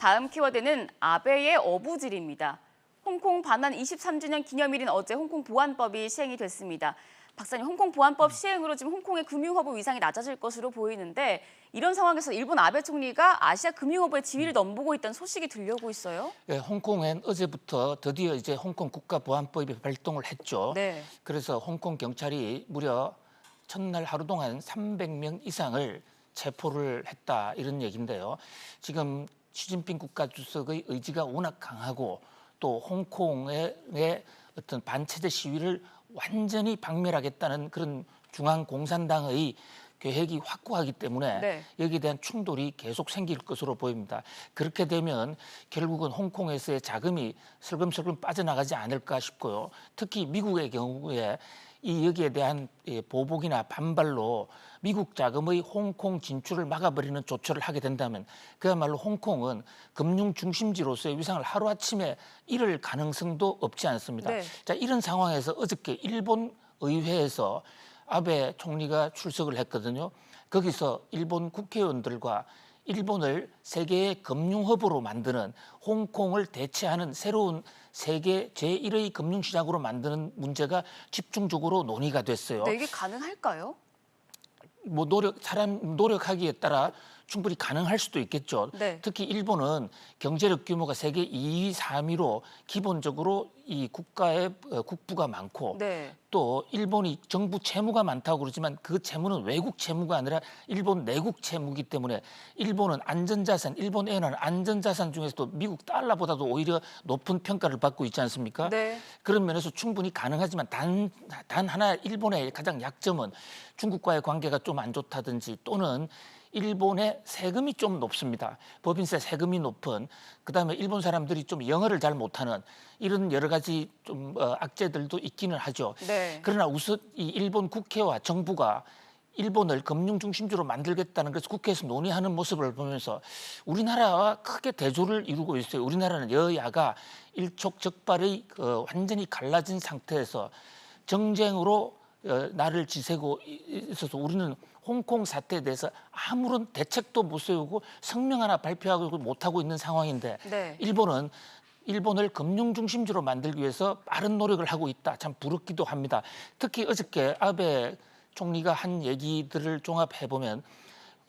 다음 키워드는 아베의 어부질입니다. 홍콩 반환 23주년 기념일인 어제 홍콩 보안법이 시행이 됐습니다. 박사님, 홍콩 보안법 시행으로 지금 홍콩의 금융허브 위상이 낮아질 것으로 보이는데 이런 상황에서 일본 아베 총리가 아시아 금융허브의 지위를 넘보고 있다는 소식이 들려오고 있어요. 네, 홍콩엔 어제부터 드디어 이제 홍콩 국가보안법이 발동을 했죠. 네. 그래서 홍콩 경찰이 무려 첫날 하루 동안 300명 이상을 체포를 했다 이런 얘기인데요. 지금 시진핑 국가주석의 의지가 워낙 강하고 또 홍콩의 어떤 반체제 시위를 완전히 박멸하겠다는 그런 중앙공산당의 계획이 확고하기 때문에 네. 여기에 대한 충돌이 계속 생길 것으로 보입니다. 그렇게 되면 결국은 홍콩에서의 자금이 슬금슬금 빠져나가지 않을까 싶고요. 특히 미국의 경우에 여기에 대한 보복이나 반발로 미국 자금의 홍콩 진출을 막아버리는 조처를 하게 된다면 그야말로 홍콩은 금융 중심지로서의 위상을 하루아침에 잃을 가능성도 없지 않습니다. 네. 자, 이런 상황에서 어저께 일본 의회에서 아베 총리가 출석을 했거든요. 거기서 일본 국회의원들과 일본을 세계의 금융허브로 만드는 홍콩을 대체하는 새로운 세계 제1의 금융시장으로 만드는 문제가 집중적으로 논의가 됐어요. 네, 이게 가능할까요? 뭐 사람 노력하기에 따라 충분히 가능할 수도 있겠죠. 네. 특히 일본은 경제력 규모가 세계 2위, 3위로 기본적으로 이 국가의 국부가 많고 네. 또 일본이 정부 채무가 많다고 그러지만 그 채무는 외국 채무가 아니라 일본 내국 채무이기 때문에 일본은 안전자산, 일본 엔화는 안전자산 중에서도 미국 달러보다도 오히려 높은 평가를 받고 있지 않습니까? 네. 그런 면에서 충분히 가능하지만 단 하나 일본의 가장 약점은 중국과의 관계가 좀 안 좋다든지 또는 일본의 세금이 좀 높습니다. 법인세 세금이 높은 그다음에 일본 사람들이 좀 영어를 잘 못하는 이런 여러 가지 좀 악재들도 있기는 하죠. 네. 그러나 우선 이 일본 국회와 정부가 일본을 금융 중심지로 만들겠다는 것을 국회에서 논의하는 모습을 보면서 우리나라와 크게 대조를 이루고 있어요. 우리나라는 여야가 일촉즉발의 완전히 갈라진 상태에서 정쟁으로 나를 지새고 있어서 우리는 홍콩 사태에 대해서 아무런 대책도 못 세우고 성명 하나 발표하고 못하고 있는 상황인데 네. 일본은 일본을 금융 중심지로 만들기 위해서 빠른 노력을 하고 있다. 참 부럽기도 합니다. 특히 어저께 아베 총리가 한 얘기들을 종합해 보면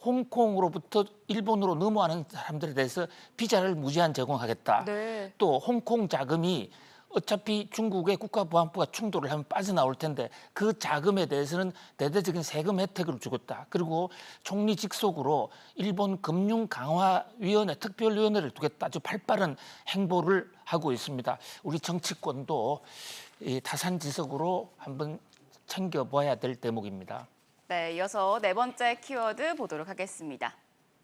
홍콩으로부터 일본으로 넘어가는 사람들에 대해서 비자를 무제한 제공하겠다. 네. 또 홍콩 자금이 어차피 중국의 국가보안법과 충돌을 하면 빠져나올 텐데 그 자금에 대해서는 대대적인 세금 혜택을 주겠다. 그리고 총리 직속으로 일본 금융강화위원회 특별위원회를 두겠다. 아주 발빠른 행보를 하고 있습니다. 우리 정치권도 이 타산지석으로 한번 챙겨봐야 될 대목입니다. 네, 이어서 네 번째 키워드 보도록 하겠습니다.